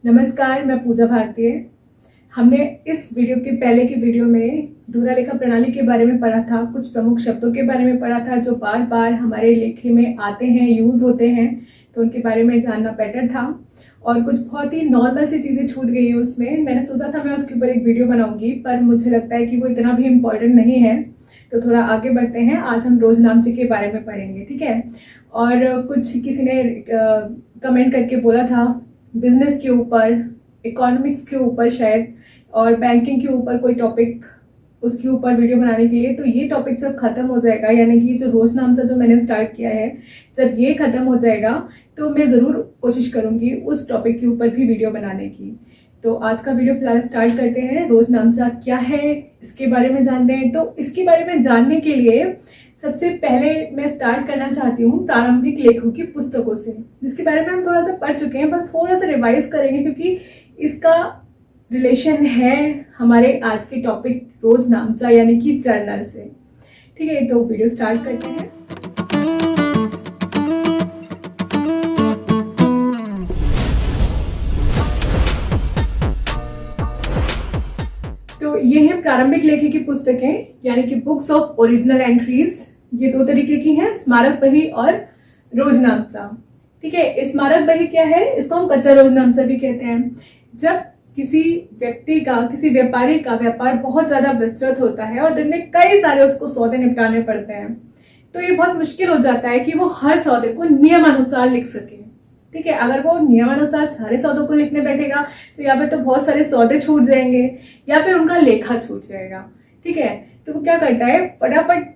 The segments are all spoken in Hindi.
नमस्कार, मैं पूजा भारतीय। हमने इस वीडियो के पहले की वीडियो में धुरा लेखा प्रणाली के बारे में पढ़ा था, कुछ प्रमुख शब्दों के बारे में पढ़ा था जो बार बार हमारे लेखे में आते हैं, यूज होते हैं, तो उनके बारे में जानना बेटर था। और कुछ बहुत ही नॉर्मल सी चीज़ें छूट गई हैं उसमें। मैंने सोचा था मैं उसके ऊपर एक वीडियो बनाऊंगी, पर मुझे लगता है कि वो इतना भी इम्पोर्टेंट नहीं है, तो थोड़ा आगे बढ़ते हैं। आज हम रोज नामचे के बारे में पढ़ेंगे, ठीक है। और कुछ किसी ने कमेंट करके बोला था बिजनेस के ऊपर, इकोनॉमिक्स के ऊपर शायद, और बैंकिंग के ऊपर कोई टॉपिक, उसके ऊपर वीडियो बनाने के लिए। तो ये टॉपिक जब खत्म हो जाएगा, यानी कि जो रोज नामचा जो मैंने स्टार्ट किया है, जब ये खत्म हो जाएगा तो मैं ज़रूर कोशिश करूंगी उस टॉपिक के ऊपर भी वीडियो बनाने की। तो आज का वीडियो फिलहाल स्टार्ट करते हैं। रोज नामचा क्या है इसके बारे में जानते हैं। तो इसके बारे में जानने के लिए सबसे पहले मैं स्टार्ट करना चाहती हूँ प्रारंभिक लेखों की पुस्तकों से, जिसके बारे में हम थोड़ा सा पढ़ चुके हैं, बस थोड़ा सा रिवाइज करेंगे क्योंकि इसका रिलेशन है हमारे आज के टॉपिक रोज नामचा यानी कि जर्नल से। ठीक है, तो वीडियो स्टार्ट करते हैं। तो ये है प्रारंभिक लेखे की पुस्तकें, यानी कि बुक्स ऑफ ओरिजिनल एंट्रीज। ये दो तरीके की हैं, स्मारक बही और रोज नामचा। ठीक है, स्मारक बही क्या है, इसको हम कच्चा रोज नामचा भी कहते हैं। जब किसी व्यक्ति का, किसी व्यापारी का व्यापार बहुत ज्यादा विस्तृत होता है और दिन में कई सारे उसको सौदे निपटाने पड़ते हैं, तो ये बहुत मुश्किल हो जाता है कि वो हर सौदे को नियमानुसार लिख सके। ठीक है, अगर वो नियमानुसार सारे सौदों को लिखने बैठेगा तो या फिर तो बहुत सारे सौदे छूट जाएंगे या फिर उनका लेखा छूट जाएगा। ठीक है, तो वो क्या करता है, फटाफट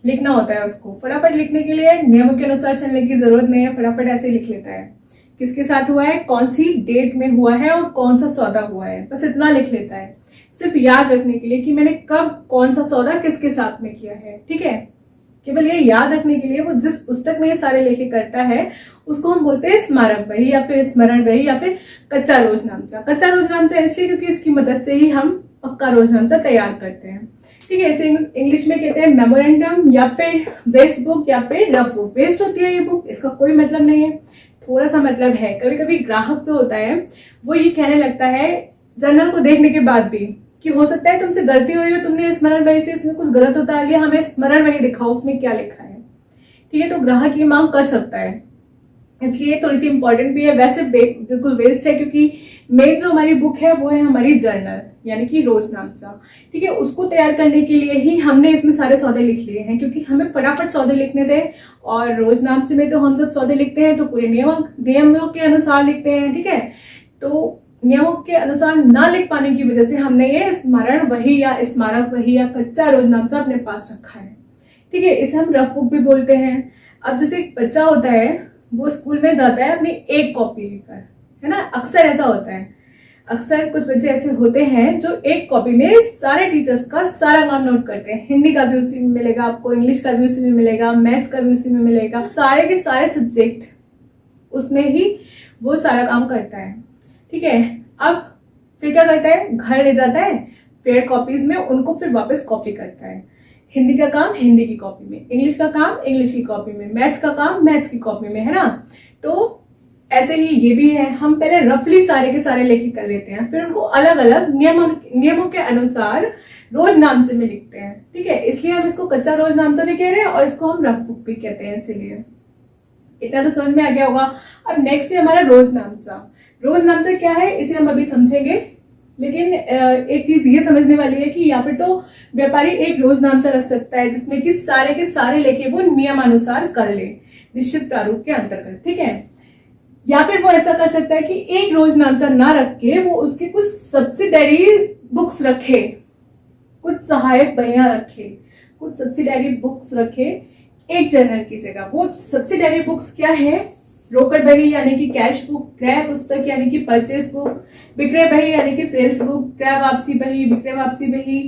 लिखना होता है उसको। फटाफट लिखने के लिए नियमों के अनुसार चलने की जरूरत नहीं है, फटाफट ऐसे ही लिख लेता है किसके साथ हुआ है, कौन सी डेट में हुआ है और कौन सा सौदा हुआ है, बस इतना लिख लेता है, सिर्फ याद रखने के लिए कि मैंने कब कौन सा सौदा किसके साथ में किया है। ठीक है, केवल ये याद रखने के लिए वो जिस पुस्तक में ये सारे लेखे करता है उसको हम बोलते हैं स्मारक बही या फिर स्मरण बही या फिर कच्चा रोज नामचा। कच्चा रोज नामचा इसलिए क्योंकि इसकी मदद से ही हम पक्का रोज नामचा तैयार करते हैं। ठीक है, इसे इंग्लिश में कहते हैं मेमोरेंडम या फिर वेस्ट बुक या फिर रफ बुक। वेस्ट होती है ये बुक, इसका कोई मतलब नहीं है, थोड़ा सा मतलब है। कभी कभी ग्राहक जो होता है वो ये कहने लगता है जर्नल को देखने के बाद भी कि हो सकता है तुमसे गलती हुई हो, तुमने स्मरण बही से इसमें कुछ गलत उतार लिया, हमें स्मरण बही दिखाओ उसमें क्या लिखा है। ठीक है, तो ग्राहक ये मांग कर सकता है, इसलिए थोड़ी सी इंपॉर्टेंट भी है। वैसे बिल्कुल वेस्ट है क्योंकि मेन जो हमारी बुक है वो है हमारी जर्नल यानी कि रोज नामचा। ठीक है, उसको तैयार करने के लिए ही हमने इसमें सारे सौदे लिख लिए हैं, क्योंकि हमें फटाफट सौदे लिखने थे। और रोज नामचे में तो हम जब सौदे लिखते हैं तो पूरे नियमों के अनुसार लिखते हैं। ठीक है, तो नियमों के अनुसार ना लिख पाने की वजह से हमने ये स्मरण बही या स्मारक बही या कच्चा रोज नामचा अपने पास रखा है। ठीक है, इसे हम रफ बुक भी बोलते हैं। अब जैसे एक बच्चा होता है वो स्कूल में जाता है अपनी एक कॉपी लेकर, है ना, अक्सर ऐसा होता है। अक्सर कुछ बच्चे ऐसे होते हैं जो एक कॉपी में सारे टीचर्स का सारा काम नोट करते हैं। हिंदी का भी उसी में मिलेगा आपको, इंग्लिश का भी उसी में मिलेगा, मैथ्स का भी उसी में मिलेगा, सारे के सारे सब्जेक्ट उसमें ही वो सारा काम करता है। ठीक है, अब फिर क्या करता है, घर ले जाता है फेयर कॉपीज में, उनको फिर वापस कॉपी करता है। हिंदी का काम हिंदी की कॉपी में, इंग्लिश का काम इंग्लिश की कॉपी में, मैथ्स का काम मैथ्स की कॉपी में, है ना। तो ऐसे ही ये भी है, हम पहले रफली सारे के सारे लेखे कर लेते हैं, फिर उनको अलग अलग नियमों के अनुसार रोज नामचे में लिखते हैं। ठीक है, इसलिए हम इसको कच्चा रोज नामचा भी कह रहे हैं और इसको हम रफ बुक भी कहते हैं। इसीलिए इतना तो समझ में आ गया होगा। अब नेक्स्ट है हमारा रोज नामचा। रोज नामचा क्या है इसे हम अभी समझेंगे, लेकिन एक चीज ये समझने वाली है कि या फिर तो व्यापारी एक रोज नामचा रख सकता है जिसमें कि सारे के सारे लेखे वो नियमानुसार कर ले, निश्चित प्रारूप के अंतर्गत। ठीक है, या फिर वो ऐसा कर सकता है कि एक रोज नामचा ना रख के वो उसके कुछ सब्सिडरी बुक्स रखे, कुछ सहायक बहियां रखे, कुछ सब्सिडरी बुक्स रखे एक जर्नल की जगह। वो सब्सिडरी बुक्स क्या है, रोकड़ बही यानी कि कैश बुक, क्रय पुस्तक यानी कि परचेस बुक, विक्रय बही यानी कि सेल्स बुक, क्रय वापसी बही, विक्रय वापसी बही,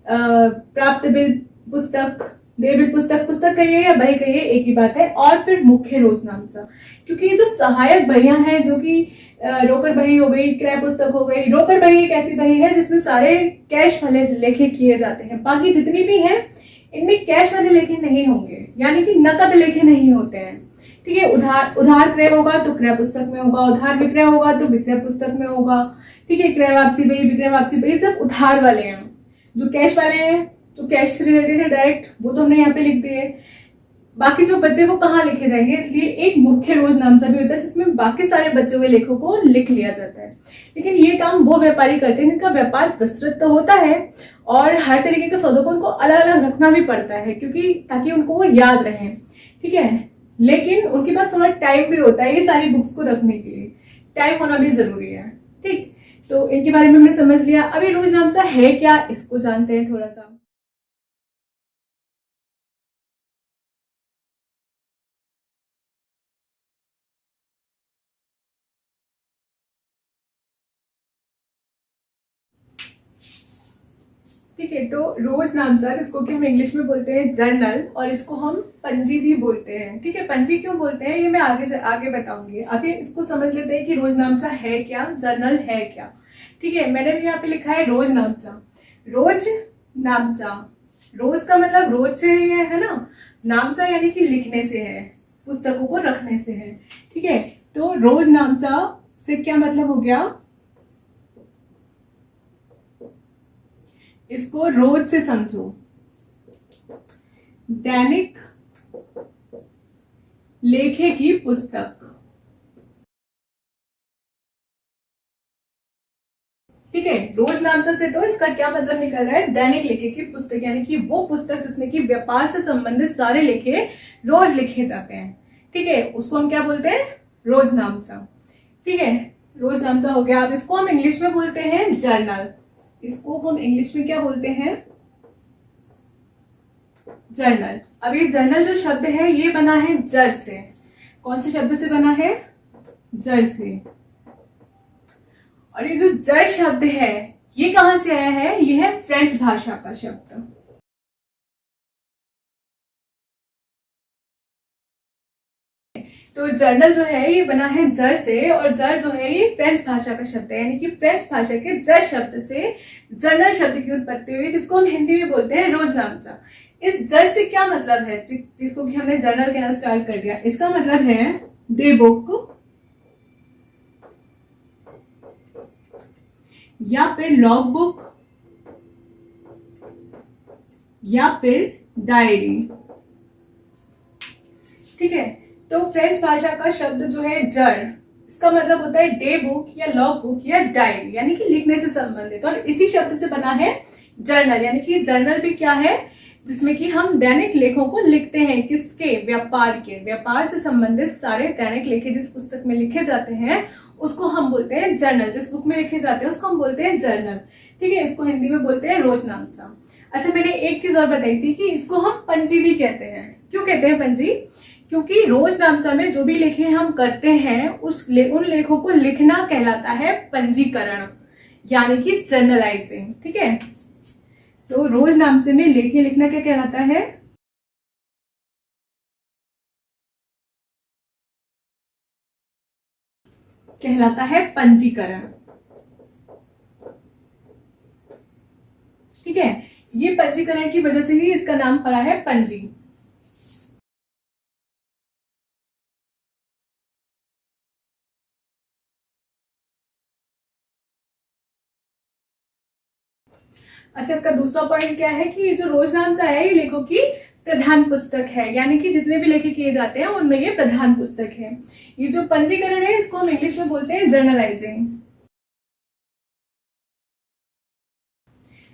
प्राप्त बिल पुस्तक, देय बिल पुस्तक, पुस्तक कहिए या बही कहिए एक ही बात है। और फिर मुख्य रोज नामचा, क्योंकि ये जो सहायक बहियां हैं जो कि रोकड़ बही हो गई, क्रय पुस्तक हो गई। रोकड़ बही एक ऐसी बही है जिसमें सारे कैश वाले लेखे किए जाते हैं, बाकी जितनी भी हैं इनमें कैश वाले लेखे नहीं होंगे, यानी कि नकद लेखे नहीं होते हैं। ठीक है, उधार क्रय होगा तो क्रय पुस्तक में होगा, उधार विक्रय होगा तो विक्रय पुस्तक में होगा। ठीक है, क्रय वापसी बही, विक्रय वापसी बही सब उधार वाले हैं। जो कैश वाले हैं, जो कैश से रिलेटेड है डायरेक्ट, वो तो हमने यहाँ पे लिख दिए। बाकी जो बचे वो कहाँ लिखे जाएंगे, इसलिए एक मुख्य रोजनामचा भी होता है जिसमें बाकी सारे बचे हुए लेखों को लिख लिया जाता है। लेकिन ये काम वो व्यापारी करते हैं जिनका व्यापार विस्तृत तो होता है और हर तरीके के सौदों को उनको अलग अलग रखना भी पड़ता है, क्योंकि ताकि उनको वो याद रहे। ठीक है, लेकिन उनके पास थोड़ा टाइम भी होता है ये सारी बुक्स को रखने के लिए, टाइम होना भी जरूरी है। ठीक, तो इनके बारे में हमने समझ लिया। अभी रोजनामचा है क्या, इसको जानते हैं थोड़ा सा। ठीक है, तो रोजनामचा जिसको कि हम इंग्लिश में बोलते हैं जर्नल, और इसको हम पंजी भी बोलते हैं। ठीक है, पंजी क्यों बोलते हैं ये मैं आगे बताऊंगी। अभी इसको समझ लेते हैं कि रोजनामचा है क्या, जर्नल है क्या। ठीक है, मैंने भी यहाँ पे लिखा है रोजनामचा। रोजनामचा, रोज का मतलब रोज से है ना, नामचा यानी कि लिखने से है, पुस्तकों को रखने से है। ठीक है, तो रोजनामचा से क्या मतलब हो गया, इसको रोज से समझो, दैनिक लेखे की पुस्तक। ठीक है, रोजनामचा से तो इसका क्या मतलब निकल रहा है, दैनिक लेखे की पुस्तक, यानी कि वो पुस्तक जिसमें कि व्यापार से संबंधित सारे लेखे रोज लिखे जाते हैं। ठीक है, उसको हम क्या बोलते हैं, रोजनामचा। ठीक है, रोजनामचा हो गया। अब इसको हम इंग्लिश में बोलते हैं जर्नल। इसको हम इंग्लिश में क्या बोलते हैं, जर्नल। अब ये जर्नल जो शब्द है ये बना है जर से। कौन से शब्द से बना है, जर से। और ये जो जर शब्द है ये कहां से आया है, ये है फ्रेंच भाषा का शब्द। तो जर्नल जो है ये बना है जर से, और जर जो है ये फ्रेंच भाषा का शब्द है, यानी कि फ्रेंच भाषा के जर शब्द से जर्नल शब्द की उत्पत्ति हुई, जिसको हम हिंदी में बोलते हैं रोजनामचा। इस जर से क्या मतलब है, जिसको कि हमने जर्नल कहना स्टार्ट कर दिया, इसका मतलब है डे बुक या फिर लॉग बुक या फिर डायरी। ठीक है, तो फ्रेंच भाषा का शब्द जो है जर, इसका मतलब होता है डे बुक या लॉग बुक या डायरी, यानी कि लिखने से संबंधित, और इसी शब्द से बना है जर्नल। यानी कि जर्नल भी क्या है, जिसमें कि हम दैनिक लेखों को लिखते हैं, किसके, व्यापार के। व्यापार से संबंधित सारे दैनिक लेखे जिस पुस्तक में लिखे जाते हैं उसको हम बोलते हैं जर्नल। जिस बुक में लिखे जाते हैं उसको हम बोलते हैं जर्नल। ठीक है, इसको हिंदी में बोलते हैं रोजनामचा। अच्छा, मैंने एक चीज और बताई थी कि इसको हम पंजी भी कहते हैं। क्यों कहते हैं पंजी, क्योंकि रोजनामचा में जो भी लेखे हम करते हैं उन लेखों को लिखना कहलाता है पंजीकरण, यानी कि जर्नलाइजिंग। ठीक है, तो रोजनामचे में लेखे लिखना क्या कहलाता है, कहलाता है पंजीकरण। ठीक है, ये पंजीकरण की वजह से ही इसका नाम पड़ा है पंजी। अच्छा, इसका दूसरा पॉइंट क्या है कि ये जो रोजनामचा है ये लेखों की प्रधान पुस्तक है, यानी कि जितने भी लेखे किए जाते हैं उनमें ये प्रधान पुस्तक है। ये जो पंजीकरण है इसको हम इंग्लिश में बोलते हैं जर्नलाइजिंग।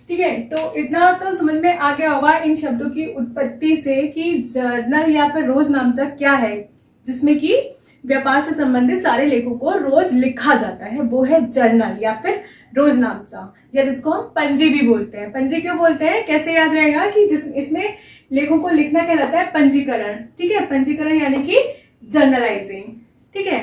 ठीक है, तो इतना तो समझ में आ गया होगा इन शब्दों की उत्पत्ति से कि जर्नल या फिर रोजनामचा क्या है, जिसमें कि व्यापार से संबंधित सारे लेखों को रोज लिखा जाता है, वो है जर्नल या फिर रोजनामचा, या जिसको हम पंजी भी बोलते हैं। पंजी क्यों बोलते हैं, कैसे याद रहेगा कि इसमें लेखों को लिखना कहलाता है पंजीकरण। ठीक है, पंजीकरण यानी कि जर्नलाइजिंग। ठीक है,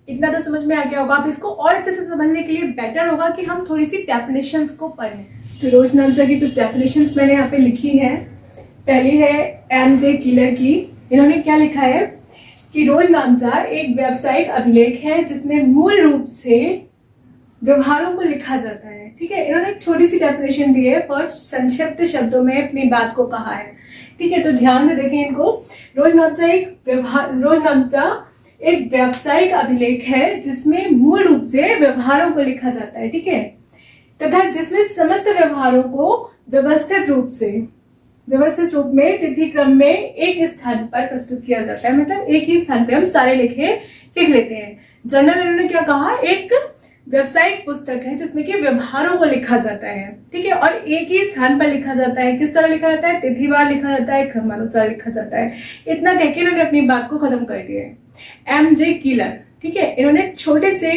इतना तो समझ में आ गया होगा। आप इसको और अच्छे से समझने के लिए बेटर होगा कि हम थोड़ी सी डेफिनेशंस को पढ़ें। तो रोजनामचा की कुछ डेफिनेशंस मैंने यहाँ पे लिखी है। पहली है एम.जे. कीलर की। इन्होंने क्या लिखा है कि रोजनामचा एक व्यावसायिक अभिलेख है जिसमें मूल रूप से व्यवहारों को लिखा जाता है। ठीक है, इन्होंने एक छोटी सी डेफिनेशन दी है पर संक्षिप्त शब्दों में अपनी बात को कहा है ठीक है, तो ध्यान से देखें इनको। रोजनामचा एक व्यावसायिक अभिलेख है जिसमें मूल रूप से व्यवहारों को लिखा जाता है, ठीक है, तथा जिसमें समस्त व्यवहारों को व्यवस्थित रूप में तिथि क्रम में एक स्थान पर प्रस्तुत किया जाता है। मतलब एक ही स्थान पे हम सारे लेखे लिख लेते हैं। जर्नल इन्होंने क्या कहा, एक व्यावसायिक पुस्तक है जिसमें कि व्यवहारों को लिखा जाता है, ठीक है, और एक ही स्थान पर लिखा जाता है। किस तरह लिखा जाता है, तिथिवार लिखा जाता है, क्रमानुसार लिखा जाता है। इतना कह के इन्होंने अपनी बात को खत्म कर दिया है। एम.जे. कीलर, ठीक है, इन्होंने छोटे से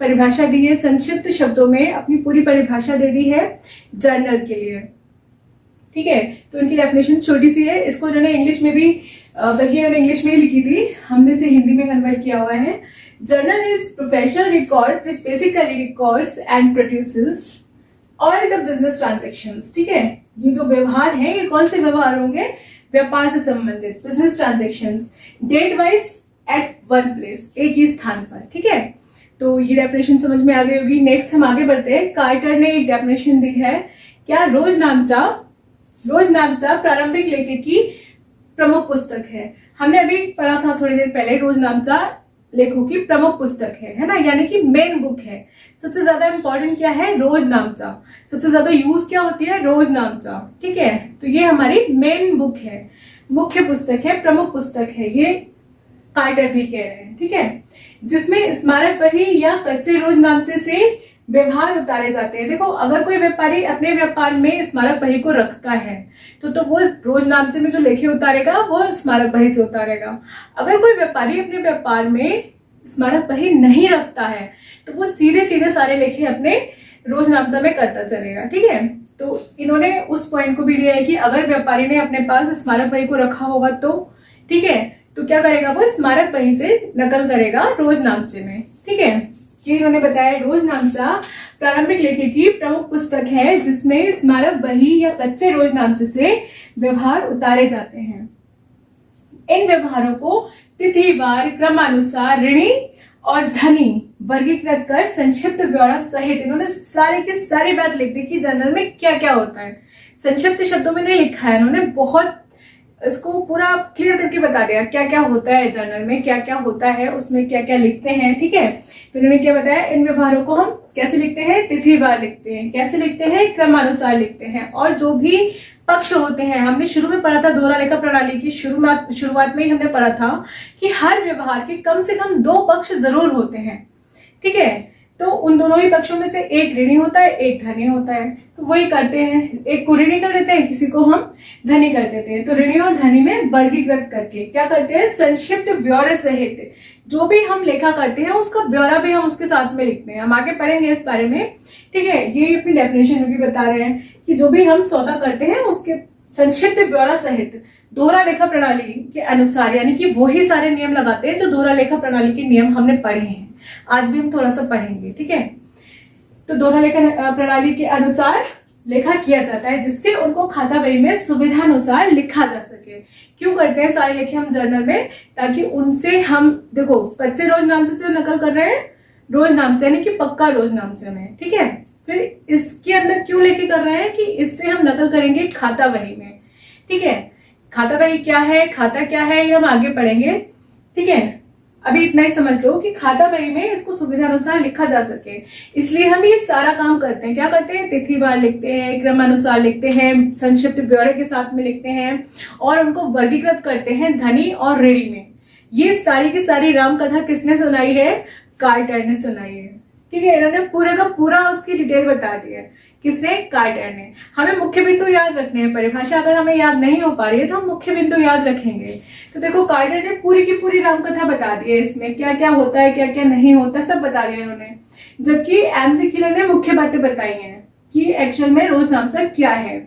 परिभाषा दी है, संक्षिप्त शब्दों में अपनी पूरी परिभाषा दे दी है जर्नल के लिए, ठीक है। तो इनकी डेफिनेशन छोटी सी है, इसको इन्होंने इंग्लिश में भी, बल्कि इन्होंने इंग्लिश में ही लिखी थी, हमने इसे हिंदी में कन्वर्ट किया हुआ है। Journal is professional record which basically records and produces all the business transactions, ठीक है। ये जो व्यवहार है, ये कौन से व्यवहार होंगे, व्यापार से संबंधित business transactions, date wise at one place, एक ही स्थान पर, ठीक है। तो ये डेफिनेशन समझ में आ गई होगी। नेक्स्ट हम आगे बढ़ते हैं। कार्टर ने एक डेफिनेशन दी है, क्या रोजनामचा प्रारंभिक लेखक की प्रमुख पुस्तक है। हमने अभी पढ़ा था थोड़ी देर पहले, रोजनामचा लेखों की प्रमुख पुस्तक है ना, यानी कि मेन बुक है। सबसे ज्यादा इंपॉर्टेंट क्या है, रोजनामचा। सबसे ज्यादा यूज क्या होती है, रोजनामचा, ठीक है। तो ये हमारी मेन बुक है, मुख्य पुस्तक है, प्रमुख पुस्तक है, ये कार्टर भी कह रहे हैं, ठीक है, जिसमें स्मारक बही या कच्चे रोजनामचे से व्यवहार उतारे जाते हैं। देखो, अगर कोई व्यापारी अपने व्यापार में स्मारक बही को रखता है तो वो रोजनामचे में जो लेखे उतारेगा वो स्मारक बही से उतारेगा। अगर कोई व्यापारी अपने व्यापार में स्मारक बही नहीं रखता है तो वो सीधे सीधे सारे लेखे अपने रोजनामचा में करता चलेगा, ठीक है। तो इन्होंने उस पॉइंट को भी लिया है कि अगर व्यापारी ने अपने पास स्मारक बही को रखा होगा तो, ठीक है, तो क्या करेगा, वो स्मारक बही से नकल करेगा रोजनामचे में, ठीक है। ये इन्होंने बताया, रोजनामचा प्रारंभिक लेखक की प्रमुख पुस्तक है जिसमें स्मारक बही या कच्चे रोजनामचे से व्यवहार उतारे जाते हैं। इन व्यवहारों को तिथिवार, क्रमानुसार, ऋणी और धनी वर्गीकृत कर संक्षिप्त ब्यौरा सहित इन्होंने सारी की सारी बात लिख दी कि जर्नल में क्या क्या होता है। संक्षिप्त शब्दों में नहीं लिखा है इन्होंने, बहुत इसको पूरा क्लियर करके बता दिया क्या क्या होता है जर्नल में, क्या क्या होता है उसमें, क्या क्या लिखते हैं, ठीक है। तो इन्होंने क्या बताया, इन व्यवहारों को हम कैसे लिखते हैं, तिथिवार लिखते हैं, कैसे लिखते हैं, क्रमानुसार लिखते हैं, और जो भी पक्ष होते हैं, हमने शुरू में पढ़ा था दोहरा लेखा प्रणाली की शुरुआत में ही हमने पढ़ा था कि हर व्यवहार के कम से कम 2 पक्ष जरूर होते हैं, ठीक है। तो उन दोनों ही पक्षों में से एक ऋणी होता है, एक धनी होता है, तो वही करते हैं, एक को ऋणी कर देते हैं, किसी को हम धनी कर देते हैं। तो ऋणी और धनी में वर्गीकृत करके क्या करते हैं, संक्षिप्त ब्यौरे सहित जो भी हम लेखा करते हैं उसका ब्यौरा भी हम उसके साथ में लिखते हैं। हम आगे पढ़ेंगे इस बारे में, ठीक है। ये अपनी डेफिनेशन भी बता रहे हैं कि जो भी हम सौदा करते हैं उसके संक्षिप्त ब्यौरा सहित दोहरा लेखा प्रणाली के अनुसार, यानी कि वही सारे नियम लगाते हैं जो दोहरा लेखा प्रणाली के नियम हमने पढ़े हैं, आज भी हम थोड़ा सा पढ़ेंगे, ठीक है। तो दोहरा लेखा प्रणाली के अनुसार लेखा किया जाता है जिससे उनको खाता बही में सुविधा अनुसार लिखा जा सके। क्यों करते हैं सारे लेखे हम जर्नल में, ताकि उनसे हम, देखो, कच्चे रोजनामचे से नकल कर रहे हैं रोजनामचे यानी कि पक्का रोजनामचे में, ठीक है। फिर इसके अंदर क्यों लेखे कर रहे हैं कि इससे हम नकल करेंगे खाता बही में, ठीक है। खाता बही क्या है, खाता क्या है, ये हम आगे पढ़ेंगे, ठीक है। अभी इतना ही समझ लो कि खाता बही में इसको सुविधा अनुसार लिखा जा सके, इसलिए हम ये सारा काम करते हैं। क्या करते हैं, तिथिवार लिखते हैं, क्रमानुसार लिखते हैं, संक्षिप्त ब्यौरे के साथ में लिखते हैं, और उनको वर्गीकृत करते हैं धनी और ऋणी में। ये सारी की सारी राम कथा किसने सुनाई है, कार्टर ने सुनाई है, ठीक है। इन्होंने पूरे का पूरा उसकी डिटेल बता दी है, किसने, कार्टर ने। हमें मुख्य बिंदु याद रखने हैं, परिभाषा अगर हमें याद नहीं हो पा रही है तो हम मुख्य बिंदु याद रखेंगे। तो देखो, कार्टर ने पूरी की पूरी रामकथा बता दी है, इसमें क्या क्या होता है, क्या क्या नहीं होता, सब बता दिया इन्होंने। जबकि एम.जे. कीलर ने मुख्य बातें बताई हैं कि एक्चुअल में रोजनामचा क्या है,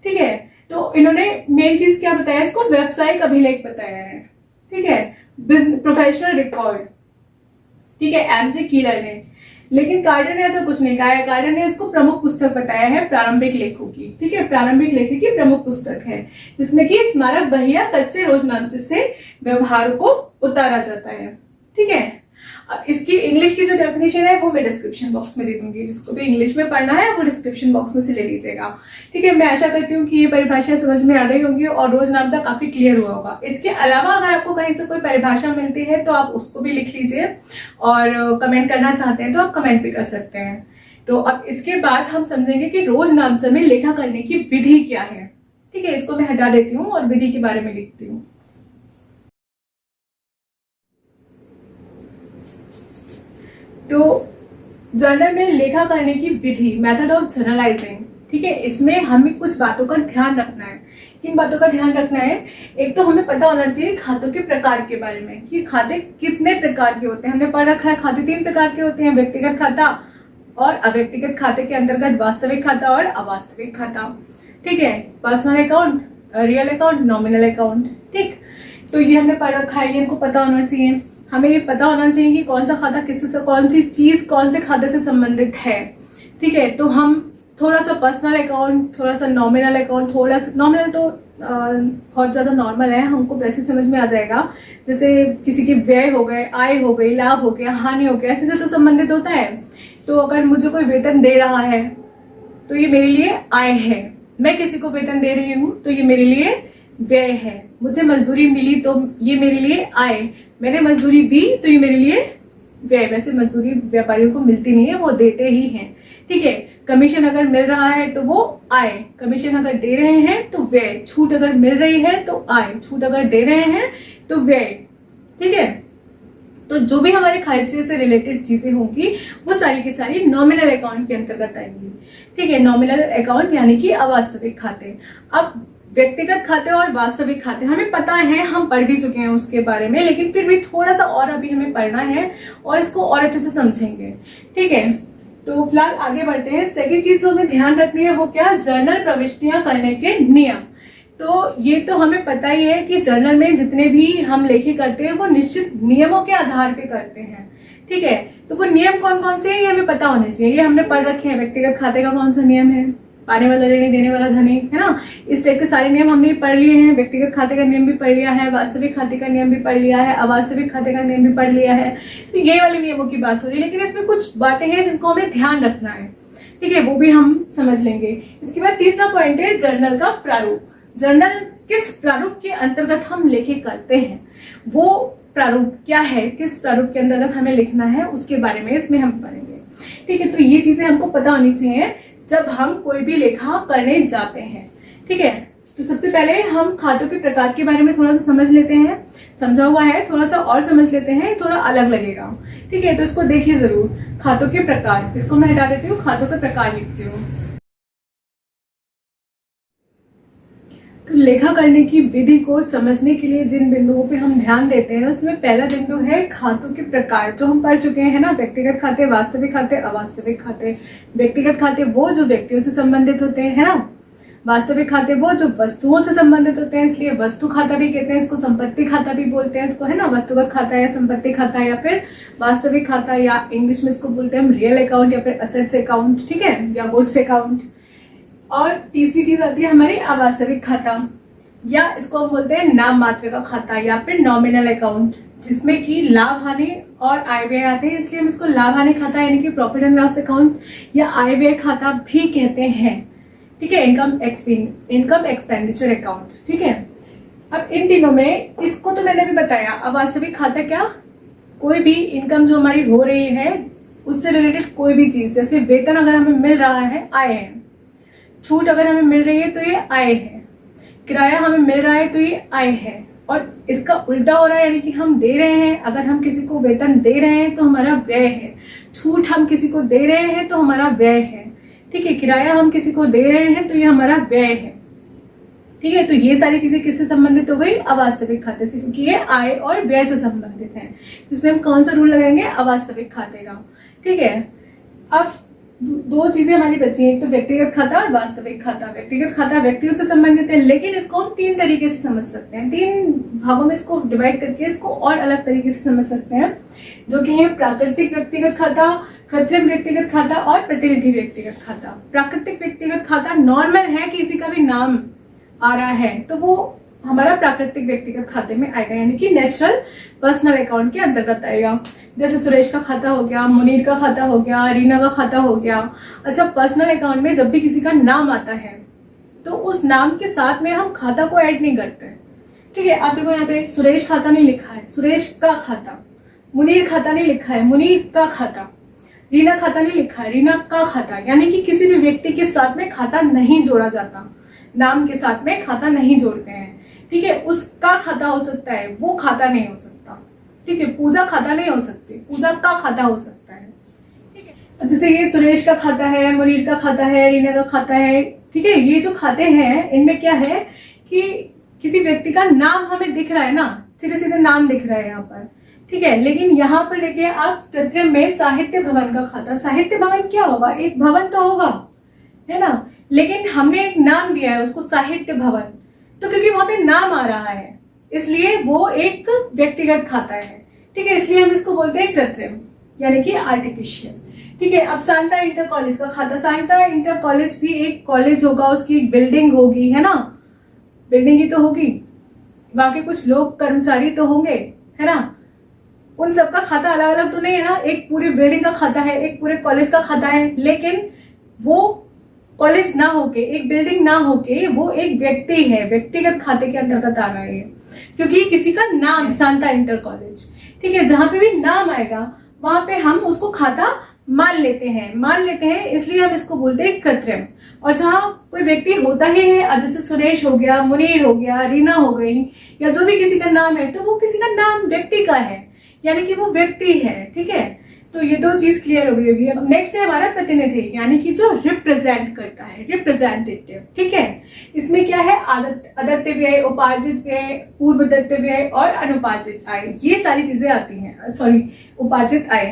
ठीक है। तो इन्होंने मेन चीज क्या बताया, इसको व्यावसायिक अभिलेख बताया है, ठीक है, प्रोफेशनल रिकॉर्ड, ठीक है, एम.जे. कीलर ने। लेकिन कार्टर ने ऐसा कुछ नहीं कहा है, कार्टर ने इसको प्रमुख पुस्तक बताया है प्रारंभिक लेखों की, ठीक है, प्रारंभिक लेखों की प्रमुख पुस्तक है जिसमें कि स्मारक बही या कच्चे रोजनामचे से व्यवहार को उतारा जाता है, ठीक है। अब इसकी इंग्लिश की जो डेफिनेशन है वो मैं डिस्क्रिप्शन बॉक्स में दे दूंगी, जिसको भी इंग्लिश में पढ़ना है वो डिस्क्रिप्शन बॉक्स में से ले लीजिएगा। ठीक है, मैं आशा करती हूँ कि ये परिभाषा समझ में आ गई होंगी और रोज नामचा काफी क्लियर हुआ होगा। इसके अलावा अगर आपको कहीं से कोई परिभाषा मिलती है तो आप उसको भी लिख लीजिए, और कमेंट करना चाहते हैं तो आप कमेंट भी कर सकते हैं। तो अब इसके बाद हम समझेंगे कि रोज नामचा में लेखा करने की विधि क्या है। ठीक है, इसको मैं हटा देती हूँ और विधि के बारे में लिखती हूँ। तो जर्नल में लेखा करने की विधि, मेथड ऑफ जर्नलाइजिंग। ठीक है, इसमें हमें कुछ बातों का ध्यान रखना है। किन बातों का ध्यान रखना है? एक तो हमें पता होना चाहिए खातों के प्रकार के बारे में, कि खाते कितने प्रकार के होते हैं। हमने पढ़ रखा है खाते 3 प्रकार के होते हैं, व्यक्तिगत खाता और अव्यक्तिगत खाते के अंतर्गत वास्तविक खाता और अवास्तविक खाता। ठीक है, personal account, real account, nominal account. ठीक, तो ये हमने पढ़ रखा है, ये हमको पता होना चाहिए। हमें ये पता होना चाहिए कि कौन सा खाता किससे, कौन सी चीज कौन से खाते से संबंधित है। ठीक है, तो हम थोड़ा सा पर्सनल अकाउंट, थोड़ा सा नॉमिनल अकाउंट, थोड़ा सा नॉमिनल तो बहुत ज्यादा नॉर्मल है, हमको वैसे समझ में आ जाएगा। जैसे किसी के व्यय हो गए, आय हो गई, लाभ हो गया, हानि हो गया, ऐसे से तो संबंधित होता है। तो अगर मुझे कोई वेतन दे रहा है तो ये मेरे लिए आय है, मैं किसी को वेतन दे रही हूँ तो ये मेरे लिए व्यय है। मुझे मजदूरी मिली तो ये मेरे लिए आय, मैंने मजदूरी दी तो ये मेरे लिए व्यय। वैसे मजदूरी व्यापारियों को मिलती नहीं है, वो देते ही हैं। ठीक है, कमीशन अगर मिल रहा है तो वो आय, कमीशन अगर दे रहे हैं तो व्यय, छूट अगर मिल रही है तो आय, छूट अगर दे रहे हैं तो व्यय। ठीक है, तो जो भी हमारे खर्चे से रिलेटेड चीजें होंगी वो सारी की सारी नॉमिनल अकाउंट के अंतर्गत आएंगी। ठीक है, नॉमिनल अकाउंट यानी कि अवास्तविक खाते। अब व्यक्तिगत खाते और वास्तविक खाते हमें पता है, हम पढ़ भी चुके हैं उसके बारे में, लेकिन फिर भी थोड़ा सा और अभी हमें पढ़ना है और इसको और अच्छे से समझेंगे। ठीक है, तो फिलहाल आगे बढ़ते हैं। सेकंड चीज जो हमें ध्यान रखनी है वो क्या? जर्नल प्रविष्टियां करने के नियम। तो ये तो हमें पता ही है कि जर्नल में जितने भी हम लेखे करते हैं वो निश्चित नियमों के आधार पे करते हैं। ठीक है, तो वो नियम कौन कौन से हैं ये हमें पता होने चाहिए। ये हमने पढ़ रखे हैं, व्यक्तिगत खाते का कौन सा नियम है, पाने वाला ऋणी देने वाला धनी, है ना। इस टाइप के सारे नियम हमने पढ़ लिए हैं। व्यक्तिगत खाते का नियम भी पढ़ लिया है, वास्तविक खाते का नियम भी पढ़ लिया है, अवास्तविक खाते का नियम भी पढ़ लिया है। तो ये वाले नियमों की बात हो रही है, लेकिन इसमें कुछ बातें हैं जिनको हमें ध्यान रखना है। ठीक है, वो भी हम समझ लेंगे। इसके बाद तीसरा पॉइंट है जर्नल का प्रारूप। जर्नल किस प्रारूप के अंतर्गत हम लेखे करते हैं, वो प्रारूप क्या है, किस प्रारूप के अंतर्गत हमें लिखना है, उसके बारे में इसमें हम पढ़ेंगे। ठीक है, तो ये चीजें हमको पता होनी चाहिए जब हम कोई भी लेखा करने जाते हैं। ठीक है, तो सबसे पहले हम खातों के प्रकार के बारे में थोड़ा सा समझ लेते हैं। समझा हुआ है, थोड़ा सा और समझ लेते हैं, थोड़ा अलग लगेगा। ठीक है, तो इसको देखिए जरूर। खातों के प्रकार, इसको मैं हटा देती हूँ, खातों के प्रकार लिखती हूँ। तो लेखा करने की विधि को समझने के लिए जिन बिंदुओं पे हम ध्यान देते हैं उसमें पहला बिंदु है खातों के प्रकार, जो हम पढ़ चुके हैं ना। व्यक्तिगत खाते, वास्तविक खाते, अवास्तविक खाते। व्यक्तिगत खाते वो जो व्यक्तियों से संबंधित होते हैं, है ना। वास्तविक खाते वो जो वस्तुओं से संबंधित होते हैं, इसलिए वस्तु खाता भी कहते हैं इसको, संपत्ति खाता भी बोलते हैं इसको, है ना। वस्तुगत खाता या संपत्ति खाता या फिर वास्तविक खाता, या इंग्लिश में इसको बोलते हैं हम रियल अकाउंट या फिर असेट्स अकाउंट। ठीक है, या गुड्स अकाउंट। और तीसरी चीज आती है हमारी अवास्तविक खाता, या इसको हम बोलते हैं नाम मात्र का खाता या फिर नॉमिनल अकाउंट, जिसमें कि लाभ हानि और आय व्यय आते हैं, इसलिए हम इसको लाभ हानि खाता यानी कि प्रॉफिट एंड लॉस अकाउंट या आय व्यय खाता भी कहते हैं। ठीक है, इनकम एक्सपेंडिचर अकाउंट। ठीक है, अब इन तीनों में इसको तो मैंने भी बताया। अवास्तविक खाता क्या? कोई भी इनकम जो हमारी हो रही है उससे रिलेटेड कोई भी चीज, जैसे वेतन अगर हमें मिल रहा है, आय है। छूट अगर हमें मिल रही है तो ये आय है। किराया हमें मिल रहा है तो ये आय है। और इसका उल्टा हो रहा है, यानी कि हम दे रहे हैं, अगर हम किसी को वेतन दे रहे हैं तो हमारा व्यय है। छूट हम किसी को दे रहे हैं तो हमारा व्यय है। ठीक है, किराया हम किसी को दे रहे हैं तो ये हमारा व्यय है। ठीक है, तो ये सारी चीजें किससे संबंधित हो गई? अवास्तविक खाते से, क्योंकि ये आय और व्यय से संबंधित है। इसमें हम कौन सा रूल लगाएंगे? अवास्तविक खाते का। ठीक है, अब दो चीजें हमारी बची हैं, एक तो व्यक्तिगत खाता और वास्तविक खाता। व्यक्तिगत खाता व्यक्तियों से संबंधित है, लेकिन इसको हम 3 तरीके से समझ सकते हैं। 3 भागों में इसको डिवाइड करके इसको और अलग तरीके से समझ सकते हैं, जो कि है प्राकृतिक व्यक्तिगत खाता, कृत्रिम व्यक्तिगत खाता और प्रतिनिधि व्यक्तिगत खाता। प्राकृतिक व्यक्तिगत खाता नॉर्मल है, किसी का भी नाम आ रहा है तो वो हमारा प्राकृतिक व्यक्तिगत खाते में आएगा, यानी कि नेचुरल पर्सनल अकाउंट के अंतर्गत आएगा। जैसे सुरेश का खाता हो गया, मुनीर का खाता हो गया, रीना का खाता हो गया। अच्छा, पर्सनल अकाउंट में जब भी किसी का नाम आता है तो उस नाम के साथ में हम खाता को ऐड नहीं करते, ठीक है। आप देखो यहाँ पे सुरेश खाता नहीं लिखा है, सुरेश का खाता। मुनीर खाता नहीं लिखा है, मुनीर का खाता। रीना खाता नहीं लिखा है, रीना का खाता। यानी कि किसी भी व्यक्ति के साथ में खाता नहीं जोड़ा जाता, नाम के साथ में खाता नहीं जोड़ते हैं, ठीक है। उसका खाता हो सकता है, वो खाता नहीं हो सकता, ठीक है। पूजा खाता नहीं हो सकती, पूजा का खाता हो सकता है, ठीक है। जैसे ये सुरेश का खाता है, मुनीर का खाता है, रीना का खाता है, ठीक है। ये जो खाते हैं इनमें क्या है कि किसी व्यक्ति का नाम हमें दिख रहा है ना, सीधे सीधे नाम दिख रहा है यहाँ पर, ठीक है। लेकिन यहाँ पर देखिए आप कृत्रिम में साहित्य भवन का खाता। साहित्य भवन क्या होगा, एक भवन तो होगा, है ना, लेकिन हमने एक नाम दिया है उसको साहित्य भवन, तो क्योंकि वहां पे नाम आ रहा है इसलिए वो एक व्यक्तिगत खाता है, ठीक है। इसलिए हम इसको बोलते हैं कृत्रिम, यानी कि आर्टिफिशियल, ठीक है। अब सांता इंटर कॉलेज का खाता। सांता इंटर कॉलेज भी एक कॉलेज होगा, उसकी एक बिल्डिंग होगी, है ना, बिल्डिंग ही तो होगी, बाकी कुछ लोग कर्मचारी तो होंगे, है ना। उन सबका खाता अलग अलग तो नहीं है ना, एक पूरी बिल्डिंग का खाता है, एक पूरे कॉलेज का खाता है, लेकिन वो कॉलेज ना होके, एक बिल्डिंग ना होके, वो एक व्यक्ति है, व्यक्तिगत खाते के अंतर्गत आ रहा है, क्योंकि किसी का नाम है सांता इंटर कॉलेज, ठीक है। जहां पे भी नाम आएगा वहां पे हम उसको खाता मान लेते हैं, इसलिए हम इसको बोलते हैं कृत्रिम। और जहाँ कोई व्यक्ति होता ही है, जैसे सुरेश हो गया, मुनीर हो गया, रीना हो गई, या जो भी किसी का नाम है, तो वो किसी का नाम व्यक्ति का है, यानी कि वो व्यक्ति है, ठीक है। तो ये दो चीज क्लियर हो गई होगी। अब नेक्स्ट है हमारा प्रतिनिधि, यानी कि जो रिप्रेजेंट करता है, रिप्रेजेंटेटिव, ठीक है। इसमें क्या है, आदत्य व्यय, उपार्जित व्यय, पूर्व दत्त व्यय और अनुपार्जित आय, ये सारी चीजें आती हैं। सॉरी, उपार्जित आय,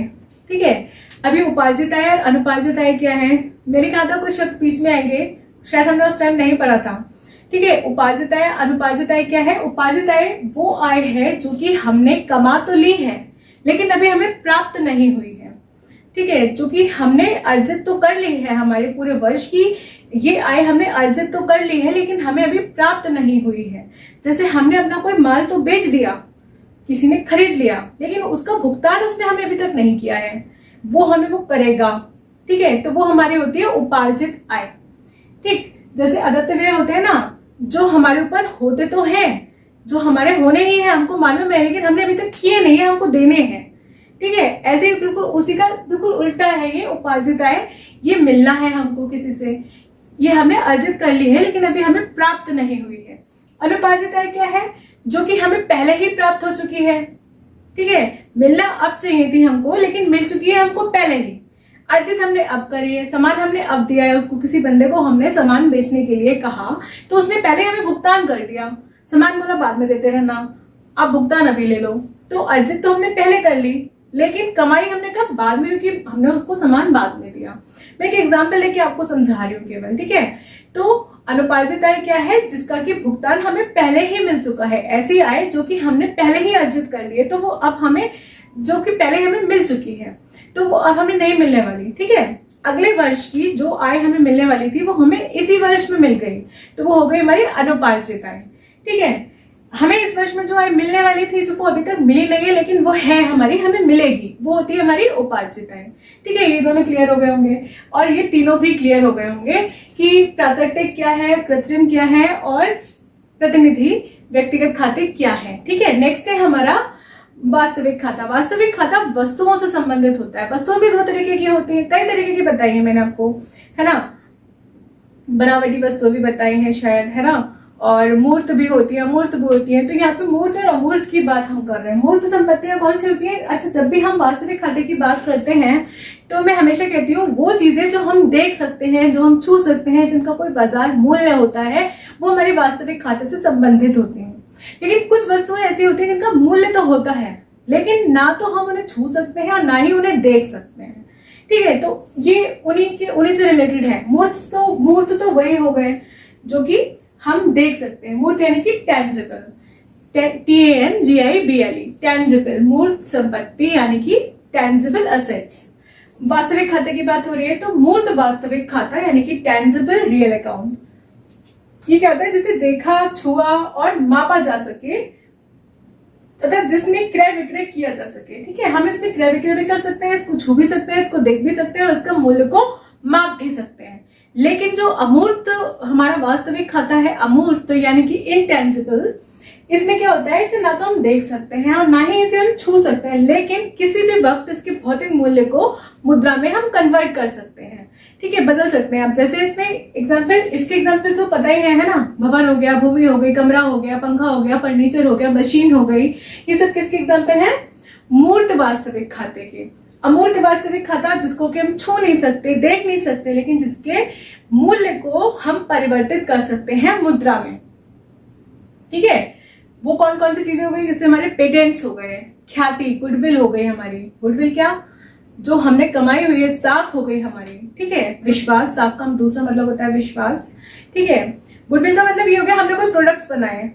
ठीक है। अभी उपार्जित आय और अनुपार्जित आय क्या है, मेरे कहा था कुछ शब्द बीच में आएंगे, शायद हमने उस टाइम नहीं पढ़ा था, ठीक है। उपार्जित आय, अनुपार्जित आय क्या है। उपार्जित आय वो आय है जो कि हमने कमा तो ली है लेकिन अभी हमें प्राप्त नहीं हुई है, ठीक है। जो कि हमने अर्जित तो कर ली है, हमारे पूरे वर्ष की ये आय हमने अर्जित तो कर ली है लेकिन हमें अभी प्राप्त नहीं हुई है। जैसे हमने अपना कोई माल तो बेच दिया, किसी ने खरीद लिया, लेकिन उसका भुगतान उसने हमें अभी तक नहीं किया है, वो हमें वो करेगा, ठीक है। तो वो हमारी होती है उपार्जित आय, ठीक। जैसे आदत्य व्यय होते हैं ना, जो हमारे ऊपर होते तो हैं, जो हमारे होने ही है, हमको मालूम है, लेकिन हमने अभी तक किए नहीं है, हमको देने हैं, ठीक है। ऐसे ही बिल्कुल उसी का बिल्कुल उल्टा है ये उपार्जित आय। ये मिलना है हमको किसी से, ये हमने अर्जित कर ली है लेकिन अभी हमें प्राप्त नहीं हुई है। अनुपार्जित आय क्या है, जो कि हमें पहले ही प्राप्त हो चुकी है, ठीक है। मिलना अब चाहिए थी हमको लेकिन मिल चुकी है हमको पहले ही। अर्जित हमने अब करी है, सामान हमने अब दिया है उसको, किसी बंदे को हमने सामान बेचने के लिए कहा तो उसने पहले हमें भुगतान कर दिया, सामान बोला बाद में देते रहना, आप भुगतान अभी ले लो। तो अर्जित तो हमने पहले कर ली लेकिन कमाई हमने कब, बाद में, क्योंकि हमने उसको सामान बाद में दिया। मैं एक एग्जाम्पल लेके आपको समझा रही हूँ केवल, ठीक है। तो अनुपार्जित आय क्या है, जिसका कि भुगतान हमें पहले ही मिल चुका है। ऐसी आय जो कि हमने पहले ही अर्जित कर ली है, तो वो अब हमें, जो कि पहले हमें मिल चुकी है, तो वो अब हमें नहीं मिलने वाली, ठीक है। अगले वर्ष की जो आय हमें मिलने वाली थी वो हमें इसी वर्ष में मिल गई, तो वो हो गई हमारी अनुपार्जित आय, ठीक है। हमें इस वर्ष में जो आय मिलने वाली थी, जो वो अभी तक मिली नहीं है लेकिन वो है हमारी, हमें मिलेगी, वो होती है हमारी उपार्जित आय, ठीक है। ये दोनों क्लियर हो गए होंगे और ये तीनों भी क्लियर हो गए होंगे कि प्राकृतिक क्या है, कृत्रिम क्या है और प्रतिनिधि व्यक्तिगत खाते क्या है, ठीक है। नेक्स्ट है हमारा वास्तविक खाता। वास्तविक खाता वस्तुओं से संबंधित होता है। वस्तुएं भी दो तरीके की होती हैं, कई तरीके की बताई है मैंने आपको, है ना। बनावटी वस्तुएं भी बताई हैं शायद, है ना, और मूर्त भी होती है, अमूर्त भी होती है। तो यहाँ पे मूर्त और अमूर्त की बात हम कर रहे हैं। मूर्त संपत्तियां कौन सी होती है, अच्छा, जब भी हम वास्तविक खाते की बात करते हैं तो मैं हमेशा कहती हूँ वो चीजें जो हम देख सकते हैं, जो हम छू सकते हैं, जिनका कोई बाजार मूल्य होता है, वो हमारे वास्तविक खाते से संबंधित होती है। लेकिन कुछ वस्तुएं ऐसी होती है जिनका मूल्य तो होता है लेकिन ना तो हम उन्हें छू सकते हैं और ना ही उन्हें देख सकते हैं, ठीक है। तो ये उन्हीं से रिलेटेड है। मूर्त तो वही हो गए जो कि हम देख सकते हैं। मूर्त यानी कि टेंजिबल, TANGIBLE, टेंजिबल, मूर्त संपत्ति यानी कि टेंजिबल असेट। वास्तविक खाते की बात हो रही है तो मूर्त वास्तविक खाता यानी कि टेंजिबल रियल अकाउंट। ये क्या होता है, जिसे देखा, छुआ और मापा जा सके तथा जिसमें क्रय विक्रय किया जा सके। ठीक है, हम इसमें क्रय विक्रय भी कर सकते हैं, इसको छू भी सकते हैं, इसको देख भी सकते हैं और इसका मूल्य को माप भी सकते हैं। लेकिन जो अमूर्त हमारा वास्तविक खाता है, अमूर्त यानी कि इनटेंजिबल, इसमें क्या होता है, इसे ना तो हम देख सकते हैं और ना ही इसे हम छू सकते हैं, लेकिन किसी भी वक्त इसके भौतिक मूल्य को मुद्रा में हम कन्वर्ट कर सकते हैं। ठीक है, बदल सकते हैं आप। जैसे इसमें एग्जाम्पल, इसके एग्जाम्पल तो पता ही है ना, भवन हो गया, भूमि हो गई, कमरा हो गया, पंखा हो गया, फर्नीचर हो गया, मशीन हो गई, ये सब किसके एग्जाम्पल है, मूर्त वास्तविक खाते के। अमूर्त वास्तविक खाता जिसको कि हम छू नहीं सकते, देख नहीं सकते, लेकिन जिसके मूल्य को हम परिवर्तित कर सकते हैं मुद्रा में। ठीक है, वो कौन कौन सी चीजें हो गई, जैसे हमारे पेटेंट्स हो गए, ख्याति, गुडविल हो गई हमारी, गुडविल क्या, जो हमने कमाई हुई है, साख हो गई हमारी। ठीक है, विश्वास, साख का दूसरा मतलब होता है विश्वास। ठीक है, गुडविल का मतलब ये हो गया, हमने कोई प्रोडक्ट्स बनाए,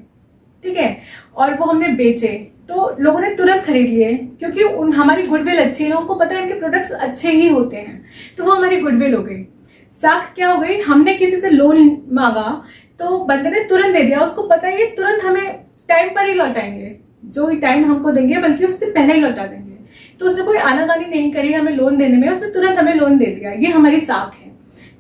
ठीक है, और वो हमने बेचे तो लोगों ने तुरंत खरीद लिए, क्योंकि हमारी गुडविल अच्छी है, लोगों को पता है इनके प्रोडक्ट्स अच्छे ही होते हैं, तो वो हमारी गुडविल हो गई। साख क्या हो गई, हमने किसी से लोन मांगा तो बंदे ने तुरंत दे दिया, उसको पता है ये तुरंत हमें टाइम पर ही लौटाएंगे, जो ही टाइम हमको देंगे बल्कि उससे पहले ही लौटा देंगे, तो उसने कोई आनाकानी नहीं करी हमें लोन देने में, उसने तुरंत हमें लोन दे दिया, ये हमारी साख है।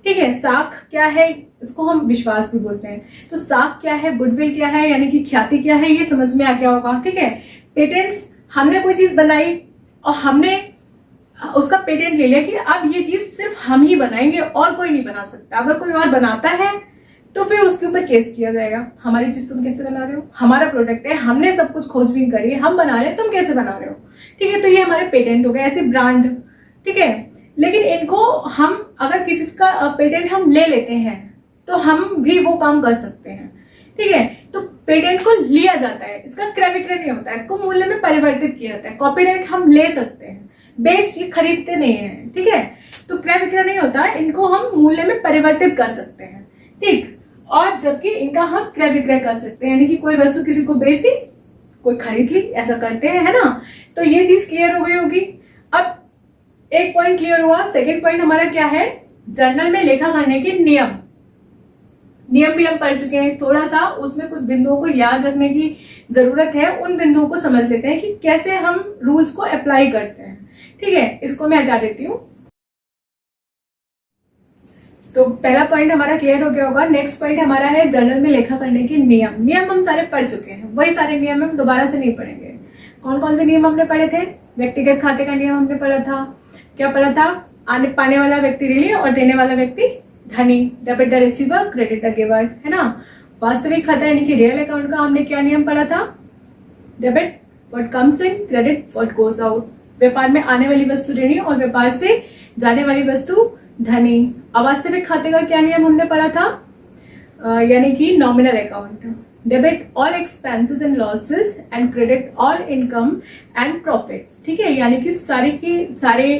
ठीक है, साख क्या है, इसको हम विश्वास भी बोलते हैं। तो साख क्या है, गुडविल क्या है, यानी कि ख्याति क्या है, ये समझ में आ गया होगा। ठीक है, पेटेंट्स, हमने कोई चीज बनाई और हमने उसका पेटेंट ले लिया कि अब ये चीज सिर्फ हम ही बनाएंगे और कोई नहीं बना सकता, अगर कोई और बनाता है तो फिर उसके ऊपर केस किया जाएगा, हमारी चीज तुम कैसे बना रहे हो, हमारा प्रोडक्ट है, हमने सब कुछ खोजबीन करी है, हम बना रहे हैं, तुम कैसे बना रहे हो। ठीक है, तो ये हमारे पेटेंट हो गए, ऐसे ब्रांड। ठीक है, लेकिन इनको हम अगर किसी का पेटेंट हम ले लेते हैं तो हम भी वो काम कर सकते हैं। ठीक है, तो पेटेंट को लिया जाता है, इसका क्रय विक्रय नहीं होता है, इसको मूल्य में परिवर्तित किया जाता है। कॉपीराइट हम ले सकते हैं, बेच खरीदते नहीं है। ठीक है, तो क्रय विक्रय नहीं होता, इनको हम मूल्य में परिवर्तित कर सकते हैं। ठीक, और जबकि इनका हम क्रय विक्रय कर सकते हैं, यानी कि कोई वस्तु किसी को बेच दी, कोई खरीद ली, ऐसा करते हैं, है ना। तो ये चीज क्लियर हो गई होगी। अब एक पॉइंट क्लियर हुआ, सेकंड पॉइंट हमारा क्या है, जर्नल में लेखा करने के नियम भी हम पढ़ चुके हैं। थोड़ा सा उसमें कुछ बिंदुओं को याद रखने की जरूरत है, उन बिंदुओं को समझ लेते हैं कि कैसे हम रूल्स को अप्लाई करते हैं। ठीक है, इसको मैं हटा देती हूँ। तो पहला पॉइंट हमारा क्लियर हो गया होगा। नेक्स्ट पॉइंट हमारा है जर्नल में लेखा करने के नियम हम सारे पढ़ चुके हैं, वही सारे नियम हम दोबारा से नहीं पढ़ेंगे। कौन कौन से नियम हमने पढ़े थे, व्यक्तिगत खाते का नियम हमने पढ़ा था, क्या पढ़ा था, पाने वाला व्यक्ति ऋणी और देने वाला व्यक्ति धनी, debit the receiver credit the giver, है ना। वास्तविक खाता यानी कि रियल अकाउंट का हमने क्या नियम पढ़ा था, debit what comes in, credit what goes out. व्यापार में आने वाली वस्तु ऋणी और व्यापार से जाने वाली वस्तु धनी। अवास्तविक खाते का क्या नियम हमने पढ़ा था, यानी कि nominal account, debit all expenses and losses and credit all income and profits. ठीक है, यानी कि सारे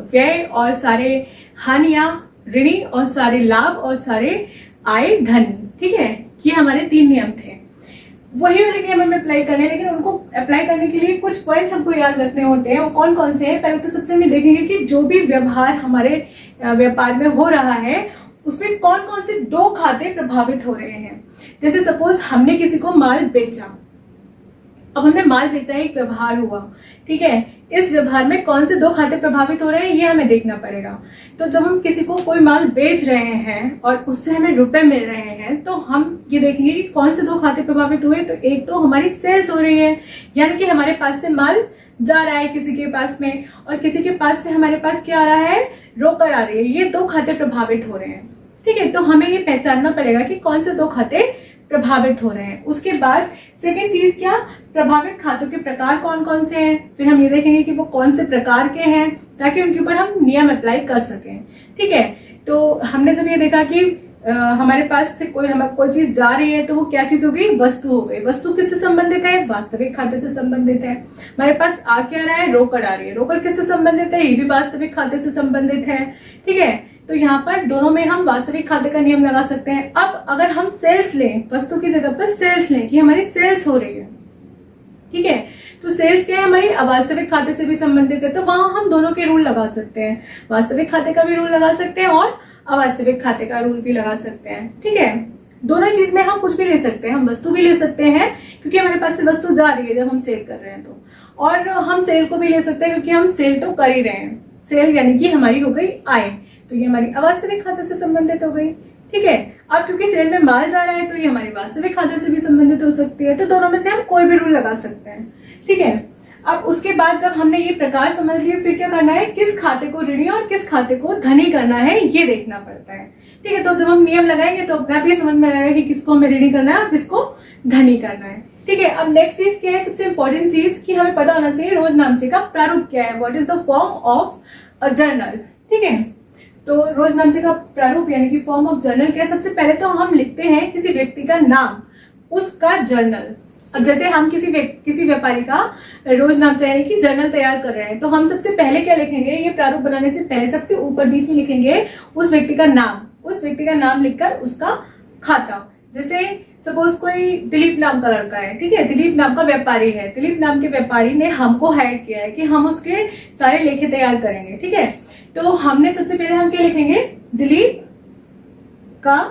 व्यय और सारे हानियां ऋणी और सारे लाभ और सारे आय धनी। ठीक है, ये हमारे 3 नियम थे। वही वाले नियम हमें अप्लाई करने हैं, लेकिन उनको अप्लाई करने के लिए कुछ पॉइंट्स हमको याद रखने होते हैं। वो कौन कौन से हैं, पहले तो सबसे हम देखेंगे कि जो भी व्यवहार हमारे व्यापार में हो रहा है उसमें कौन कौन से 2 खाते प्रभावित हो रहे हैं। जैसे सपोज हमने किसी को माल बेचा, अब हमने माल बेचा, एक व्यवहार हुआ। ठीक है, इस व्यवहार में कौन से 2 खाते प्रभावित हो रहे हैं, ये हमें देखना पड़ेगा। तो जब हम किसी को कोई माल बेच रहे हैं और उससे हमें रुपए मिल रहे हैं, तो हम ये देखेंगे कि कौन से 2 खाते प्रभावित हुए। तो एक तो हमारी सेल्स हो रही है, यानी कि हमारे पास से माल जा रहा है किसी के पास में, और किसी के पास से हमारे पास क्या आ रहा है, रोकड़ आ रही है। ये 2 खाते प्रभावित हो रहे हैं। ठीक है, तो हमें ये पहचानना पड़ेगा कि कौन से 2 खाते प्रभावित हो रहे हैं। उसके बाद सेकेंड चीज क्या, प्रभावित खातों के प्रकार कौन कौन से हैं। फिर हम ये देखेंगे कि वो कौन से प्रकार के हैं, ताकि उनके ऊपर हम नियम अप्लाई कर सकें। ठीक है, तो हमने जब ये देखा कि हमारे पास से कोई चीज जा रही है, तो वो क्या चीज हो गई, वस्तु हो गई। वस्तु किससे संबंधित है, वास्तविक खाते से संबंधित है। हमारे पास आ क्या रहा है, रोकड़ आ रही है। रोकड़ किससे संबंधित है, ये भी वास्तविक खाते से संबंधित है। ठीक है, तो यहाँ पर दोनों में हम वास्तविक खाते का नियम लगा सकते हैं। अब अगर हम सेल्स लें, वस्तु की जगह पर सेल्स लें कि हमारी सेल्स हो रही है, ठीक है, तो सेल्स क्या है, हमारी अवास्तविक खाते से भी संबंधित है, तो वहां हम दोनों के रूल लगा सकते हैं। वास्तविक खाते का भी रूल लगा सकते हैं और अवास्तविक खाते का रूल भी लगा सकते हैं। ठीक है, दोनों चीज में हम कुछ भी ले सकते हैं, हम वस्तु भी ले सकते हैं क्योंकि हमारे पास से वस्तु जा रही है जब हम सेल कर रहे हैं तो, और हम सेल को भी ले सकते हैं क्योंकि हम सेल तो कर ही रहे हैं। सेल यानी कि हमारी हो गई आय, तो ये हमारी अवास्तविक खाते से संबंधित हो गई। ठीक है, अब क्योंकि सेल में माल जा रहा है तो ये हमारी वास्तविक खाते से भी संबंधित हो सकती है। तो दोनों में से हम कोई भी रूल लगा सकते हैं। ठीक है, अब उसके बाद जब हमने ये प्रकार समझ लिए, फिर क्या करना है, किस खाते को ऋणी और किस खाते को धनी करना है ये देखना पड़ता है। ठीक है, तो जब हम नियम लगाएंगे तो अपने आप ये समझ में आएगा कि किसको हमें ऋणी करना है और किसको धनी करना है। ठीक है, अब नेक्स्ट चीज क्या है, सबसे इंपॉर्टेंट चीज कि हमें पता होना चाहिए रोज नामचे का प्रारूप क्या है, what is the form of a journal. ठीक है, तो रोज नामचे का प्रारूप यानी कि फॉर्म ऑफ जर्नल क्या है। सबसे पहले तो हम लिखते हैं किसी व्यक्ति का नाम, उसका जर्नल। अब जैसे हम किसी व्यापारी का रोज नामचा यानी कि जर्नल तैयार कर रहे हैं, तो हम सबसे पहले क्या लिखेंगे, ये प्रारूप बनाने से पहले सबसे ऊपर बीच में लिखेंगे उस व्यक्ति का नाम, उस व्यक्ति का नाम लिखकर उसका खाता। जैसे सपोज कोई दिलीप नाम का लड़का है, ठीक है, दिलीप नाम का व्यापारी है, दिलीप नाम के व्यापारी ने हमको हायर किया है कि हम उसके सारे लेखे तैयार करेंगे। ठीक है, तो हमने सबसे पहले हम क्या लिखेंगे, दिलीप का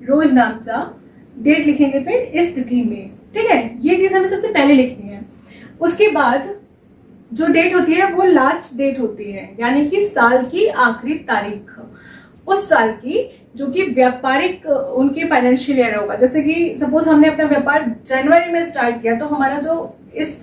रोज नामचा, डेट लिखेंगे फिर इस तिथि में। ठीक है, ये चीज हमें सबसे पहले लिखनी है। उसके बाद जो डेट होती है वो लास्ट डेट होती है, यानी कि साल की आखिरी तारीख उस साल की जो कि व्यापारिक उनके फाइनेंशियल ईयर होगा। जैसे कि सपोज हमने अपना व्यापार जनवरी में स्टार्ट किया, तो हमारा जो इस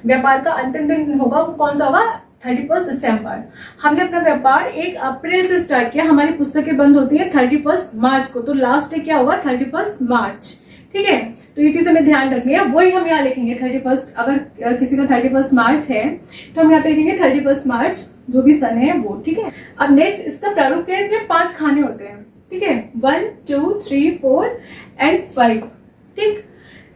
व्यापार का अंतिम दिन होगा वो कौन सा होगा, 31 दिसंबर। हमने अपना व्यापार 1 अप्रैल से स्टार्ट किया, हमारी पुस्तकें बंद होती है 31 मार्च को, तो लास्ट डे क्या होगा, 31 मार्च। ठीक है, तो ये चीज हमें ध्यान रखनी है, वही हम यहाँ लिखेंगे 31। अगर किसी का 31 मार्च है तो हम यहाँ पे लिखेंगे 31 मार्च जो भी सन है वो। ठीक है, अब नेक्स्ट इसका प्रारूप क्या है, इसमें 5 खाने होते हैं। ठीक है, 1 2 3 4 एंड 5। ठीक,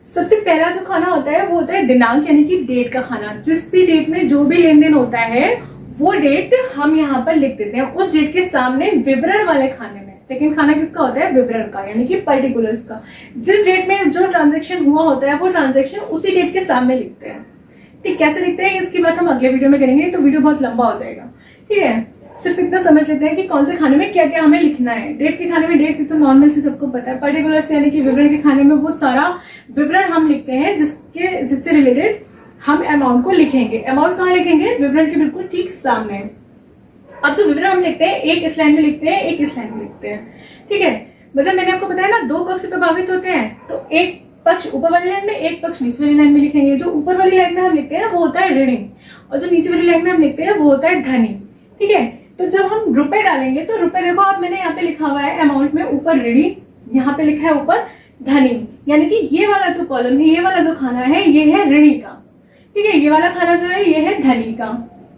सबसे पहला जो खाना होता है वो होता है दिनांक यानी कि डेट का खाना। जिस भी डेट में जो भी लेन देन होता है वो डेट हम यहाँ पर लिख देते हैं, उस डेट के सामने विवरण वाले खाने में। सेकंड खाना किसका होता है, विवरण का, यानी कि पर्टिकुलर्स का। जिस डेट में जो ट्रांजैक्शन हुआ होता है वो ट्रांजैक्शन उसी डेट के सामने लिखते हैं। ठीक, कैसे लिखते हैं इसकी बात हम अगले वीडियो में करेंगे, तो वीडियो बहुत लंबा हो जाएगा। ठीक है, सिर्फ इतना समझ लेते हैं कि कौन से खाने में क्या क्या हमें लिखना है। डेट के खाने में डेट तो नॉर्मल से सबको पता है, पर्टिकुलर्स यानी कि विवरण के खाने में वो सारा विवरण हम लिखते हैं जिससे रिलेटेड हम अमाउंट को लिखेंगे। अमाउंट कहाँ लिखेंगे, विवरण के बिल्कुल ठीक सामने। अब जो विवरण हम लिखते हैं, एक इस लाइन में लिखते हैं, एक इस लाइन में लिखते हैं। ठीक है, मतलब मैंने आपको बताया ना 2 पक्ष प्रभावित होते हैं, तो एक पक्ष ऊपर वाली लाइन में, एक पक्ष नीचे वाली लाइन में लिखेंगे। जो ऊपर वाली लाइन में हम लिखते हैं वो होता है ऋणी, और जो नीचे वाली लाइन में हम लिखते हैं वो होता है धनी। ठीक है, तो जब हम रुपए डालेंगे तो रुपए देखो आप, मैंने यहाँ पे लिखा हुआ है अमाउंट में ऊपर ऋणी, यहाँ पे लिखा है ऊपर धनी, यानी कि ये वाला जो कॉलम है, ये वाला जो खाना है ये है ऋणी का। ठीक है, ये वाला खाना जो है ये है धनी का।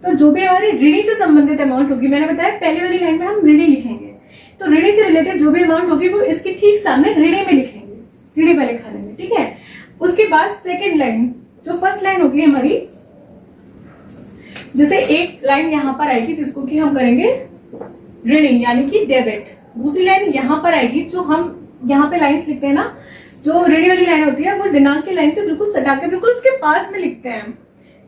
तो जो भी हमारी ऋणी से संबंधित अमाउंट होगी, मैंने बताया पहली वाली लाइन में हम ऋणी लिखेंगे, तो ऋणी से रिलेटेड जो भी अमाउंट होगी वो इसके ठीक सामने ऋणी में लिखेंगे, ऋणी वाले खाने में। ठीक है, उसके बाद सेकेंड लाइन, जो फर्स्ट लाइन होगी हमारी, जैसे एक लाइन यहाँ पर आएगी जिसको कि हम करेंगे ऋणी यानी कि डेबिट, दूसरी लाइन यहाँ पर आएगी, जो हम यहाँ पे लाइन्स लिखते हैं ना, जो ऋणी वाली लाइन होती है वो दिनांक की लाइन से बिल्कुल सटा के बिल्कुल उसके पास में लिखते हैं।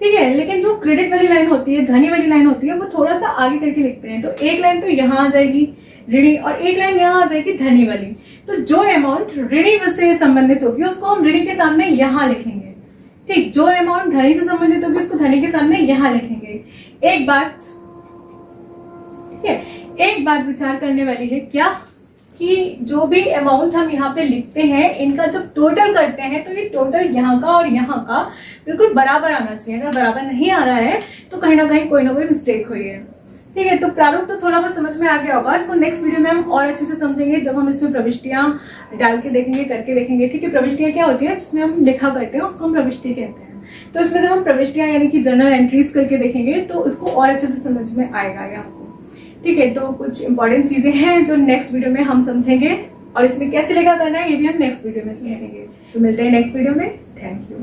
ठीक है, लेकिन जो क्रेडिट वाली लाइन होती है, धनी वाली लाइन होती है, वो थोड़ा सा आगे करके लिखते हैं। तो एक लाइन तो यहाँ आ जाएगी ऋणी और एक लाइन यहाँ आ जाएगी धनी वाली। तो जो अमाउंट ऋणी से संबंधित होगी उसको हम ऋणी के सामने यहाँ लिखेंगे। ठीक, जो अमाउंट धनी से संबंधित होगी उसको धनी के सामने यहाँ लिखेंगे। एक बात, ठीक है, एक बात विचार करने वाली है क्या, कि जो भी अमाउंट हम यहाँ पे लिखते हैं इनका जब टोटल करते हैं तो ये टोटल यहाँ का और यहाँ का बिल्कुल बराबर आना चाहिए। अगर बराबर नहीं आ रहा है तो कहीं ना कोई मिस्टेक हुई है। ठीक है, तो प्रारूप तो थोड़ा बहुत समझ में आ गया होगा, इसको नेक्स्ट वीडियो में हम और अच्छे से समझेंगे जब हम इसमें प्रविष्टियां डाल के देखेंगे, करके देखेंगे। ठीक है, प्रविष्टियां क्या होती है, जिसमें हम लिखा करते हैं उसको हम प्रविष्टि कहते हैं। तो इसमें जब हम प्रविष्टियां यानी कि जर्नल एंट्रीज करके देखेंगे तो उसको और अच्छे से समझ में आएगा आपको। ठीक है, तो कुछ इंपॉर्टेंट चीजें हैं जो नेक्स्ट वीडियो में हम समझेंगे, और इसमें कैसे लेखा करना है ये भी हम नेक्स्ट वीडियो में समझेंगे। तो मिलते हैं नेक्स्ट वीडियो में, थैंक यू।